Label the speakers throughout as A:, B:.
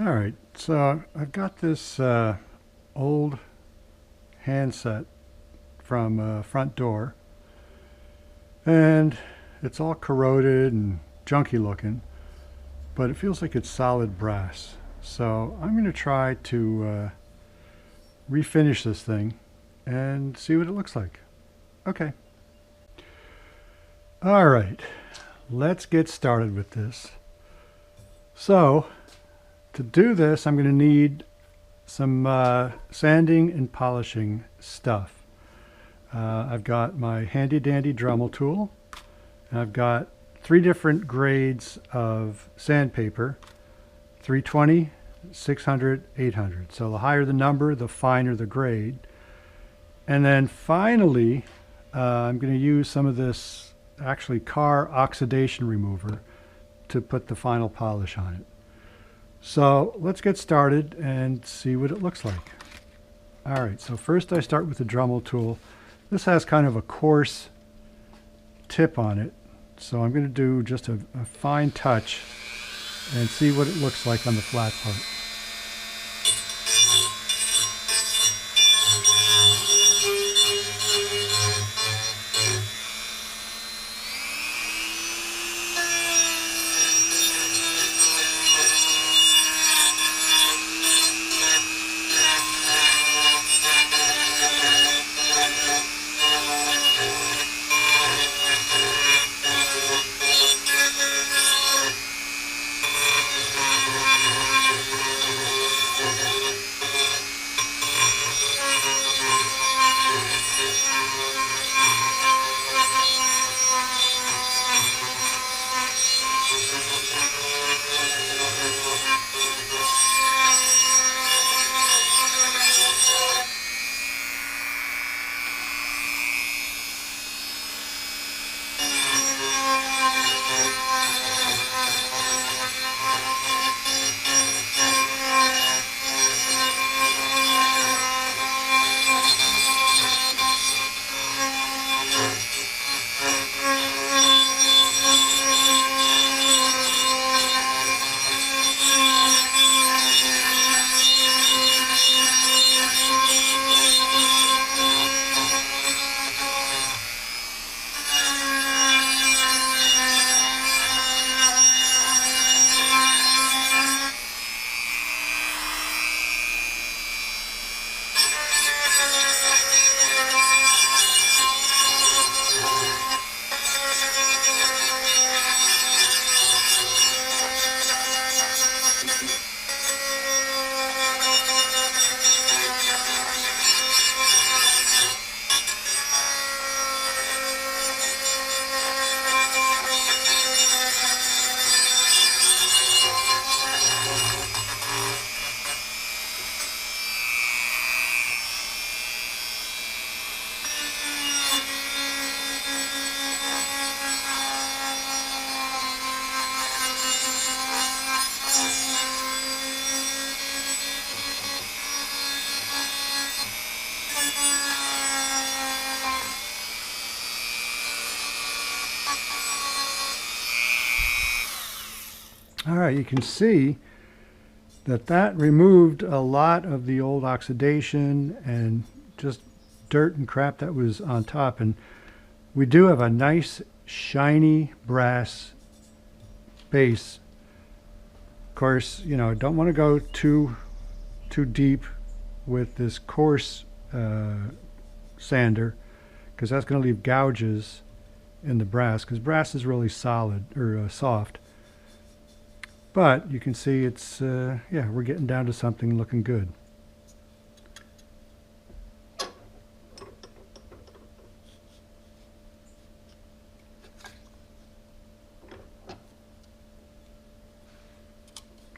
A: All right, so I've got this old handset from front door, and it's all corroded and junky looking, but it feels like it's solid brass. So I'm going to try to refinish this thing and see what it looks like. Okay. All right, let's get started with this. So to do this, I'm going to need some sanding and polishing stuff. I've got my handy dandy Dremel tool, and I've got 3 different grades of sandpaper: 320, 600, 800. So the higher the number, the finer the grade. And then finally, I'm going to use some of this actually car oxidation remover to put the final polish on it. So let's get started and see what it looks like. All right, so first I start with the Dremel tool. This has kind of a coarse tip on it, so I'm going to do just a fine touch and see what it looks like on the flat part. All right, you can see that removed a lot of the old oxidation and just dirt and crap that was on top. And we do have a nice shiny brass base. Of course, you know, don't want to go too deep with this coarse sander, because that's going to leave gouges in the brass, because brass is really solid or soft. But you can see it's, yeah, we're getting down to something looking good.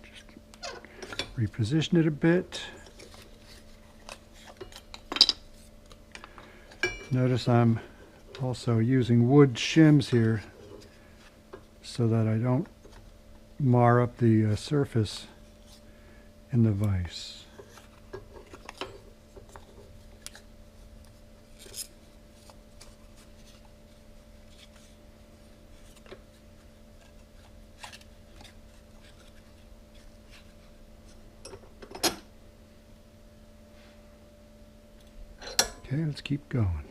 A: Just reposition it a bit. Notice I'm also using wood shims here so that I don't mar up the surface in the vise. Okay, let's keep going.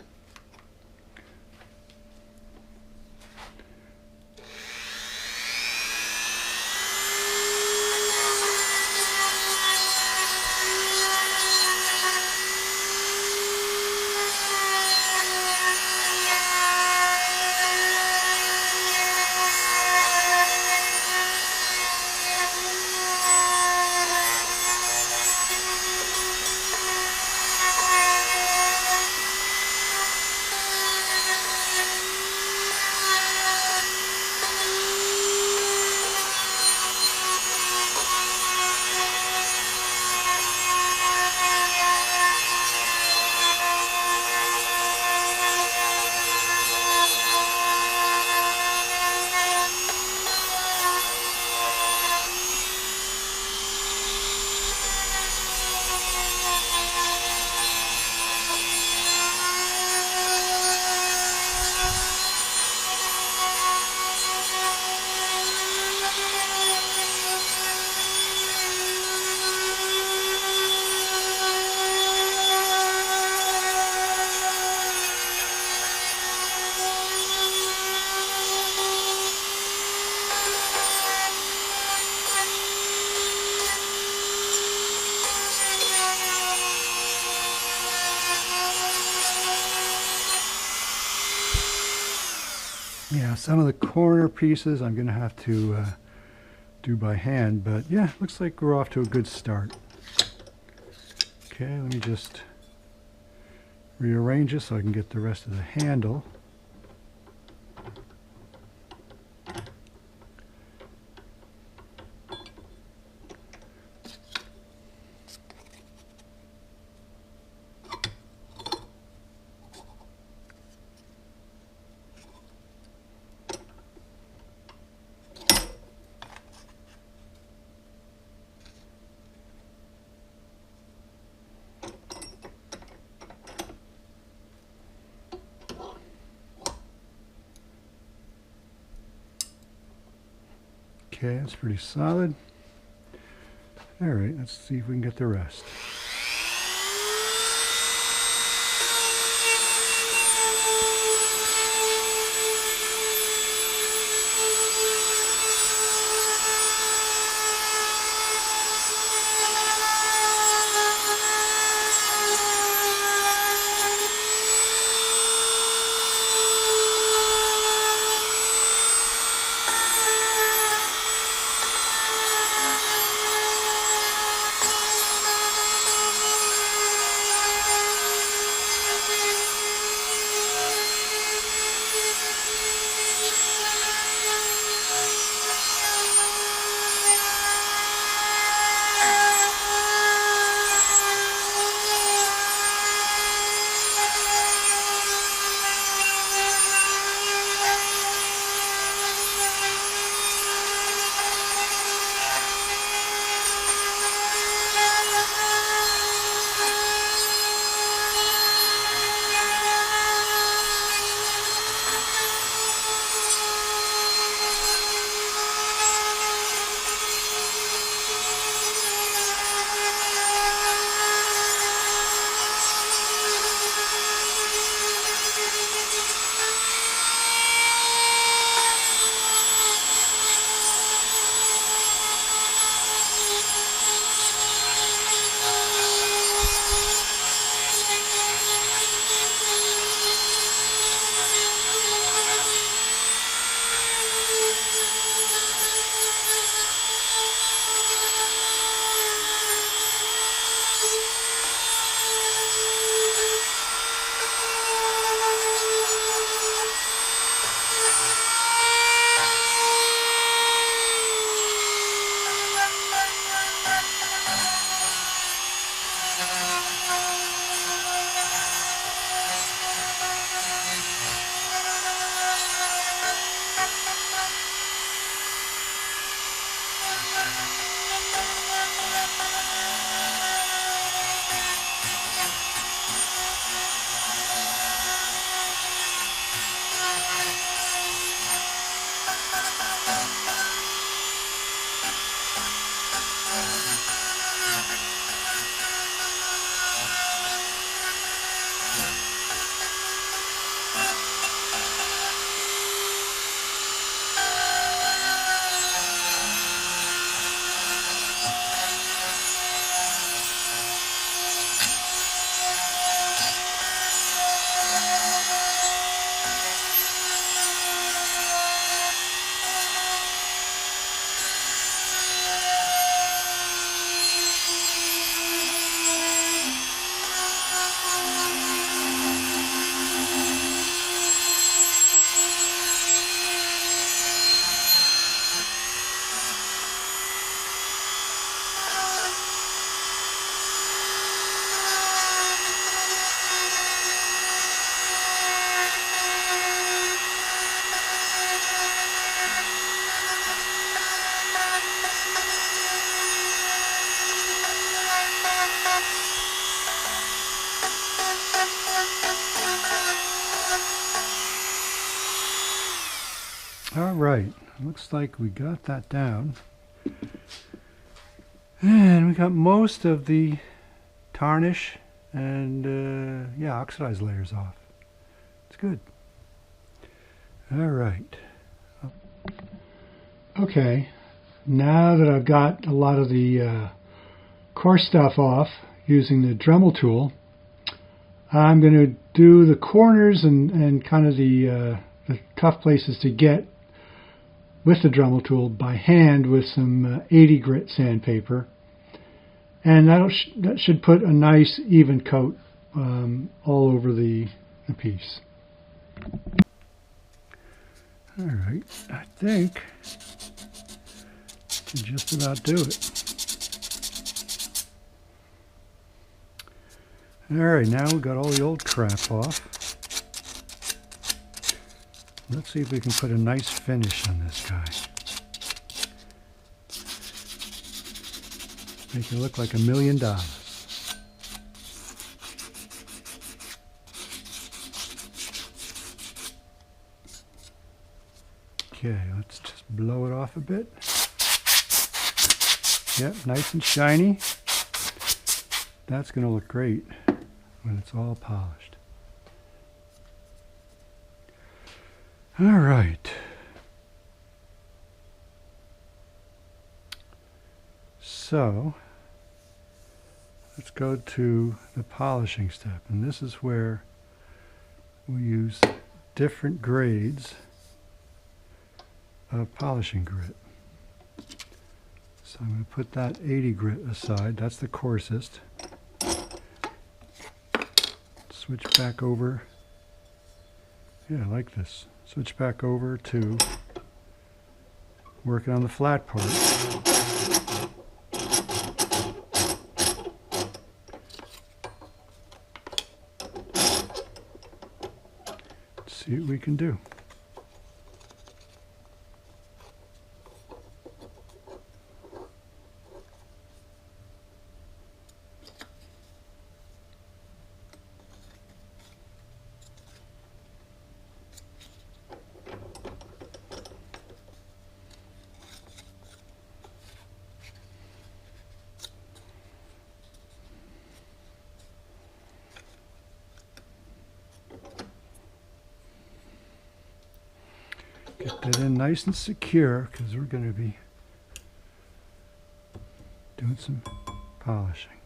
A: Yeah, some of the corner pieces I'm going to have to do by hand, but yeah, looks like we're off to a good start. Okay, let me just rearrange this so I can get the rest of the handle. Okay, that's pretty solid. All right, let's see if we can get the rest. All right, looks like we got that down. And we got most of the tarnish and yeah, oxidized layers off. It's good. All right. Okay, now that I've got a lot of the coarse stuff off using the Dremel tool, I'm going to do the corners and kind of the tough places to get with the Dremel tool by hand with some 80 grit sandpaper, and that should put a nice even coat all over the piece. All right, I think to just about do it. All right, now we've got all the old crap off. Let's see if we can put a nice finish on this guy. Make it look like $1 million. Okay, let's just blow it off a bit. Yep, nice and shiny. That's going to look great when it's all polished. All right. So, let's go to the polishing step. And this is where we use different grades of polishing grit. So I'm going to put that 80 grit aside. That's the coarsest. Switch back over. Yeah, I like this. Switch back over to working on the flat part. Let's see what we can do. Get that in nice and secure because we're going to be doing some polishing.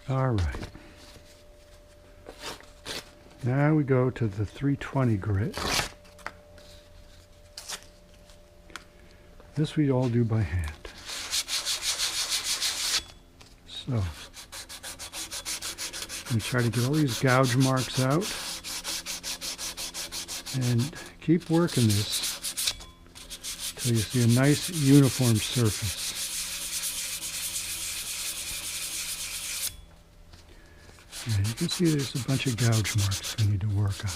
A: All right. Now we go to the 320 grit. This we all do by hand. So, we try to get all these gouge marks out and keep working this until you see a nice uniform surface. Yeah, you can see there's a bunch of gouge marks we need to work on.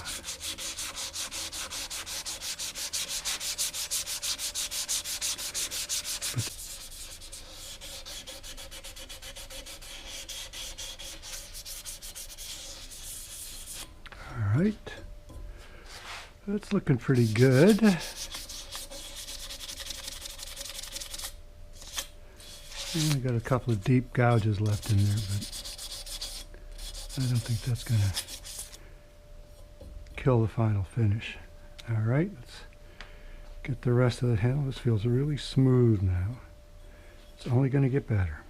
A: All right. That's looking pretty good. And I got a couple of deep gouges left in there, but I don't think that's going to kill the final finish. All right, let's get the rest of the handle. This feels really smooth now. It's only going to get better.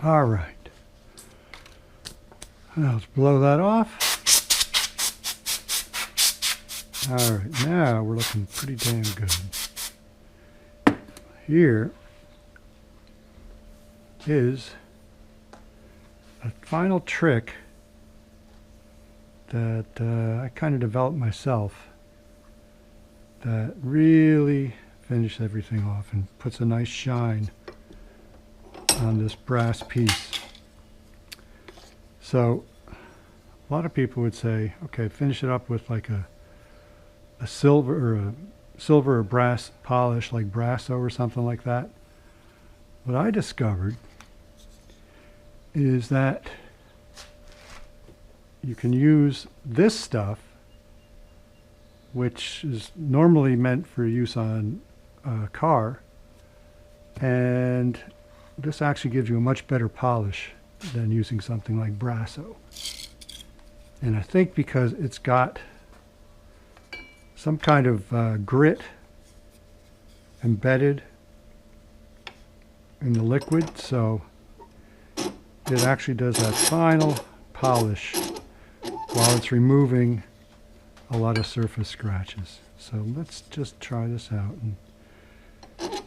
A: All right. Now let's blow that off. All right, now we're looking pretty damn good. Here is a final trick that I kind of developed myself that really finishes everything off and puts a nice shine on this brass piece. So a lot of people would say, okay, finish it up with like a silver or brass polish like Brasso or something like that. What I discovered is that you can use this stuff, which is normally meant for use on a car, and this actually gives you a much better polish than using something like Brasso. And I think because it's got some kind of grit embedded in the liquid, so it actually does that final polish while it's removing a lot of surface scratches. So let's just try this out and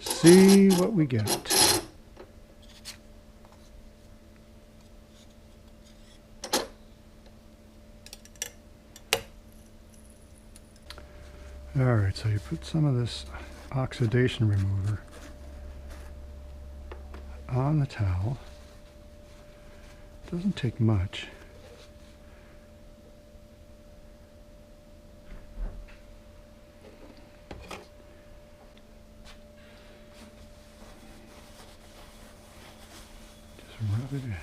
A: see what we get. Alright, so you put some of this oxidation remover on the towel. Doesn't take much. Just rub it in.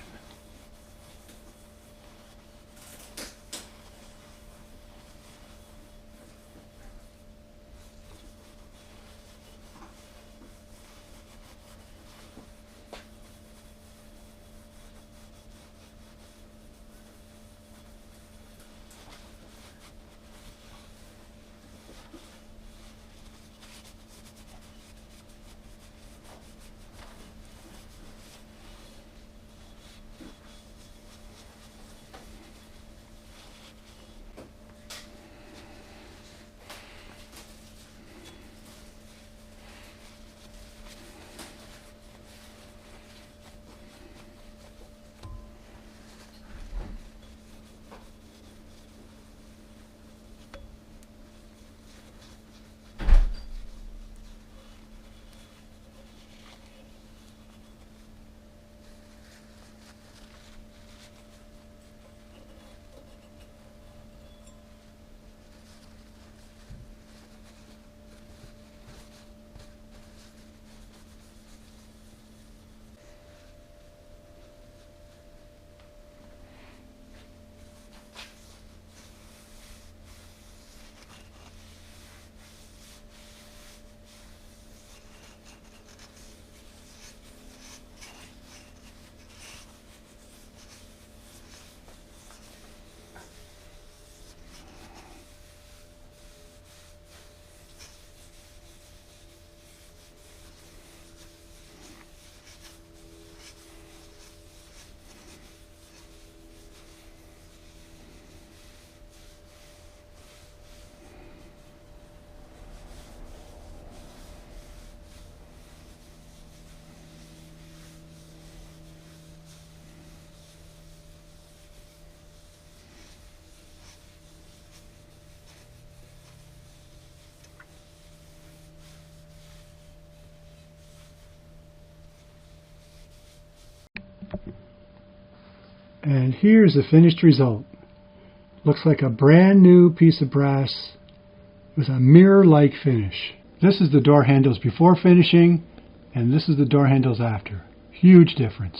A: And here's the finished result. Looks like a brand new piece of brass with a mirror-like finish. This is the door handles before finishing, and this is the door handles after. Huge difference.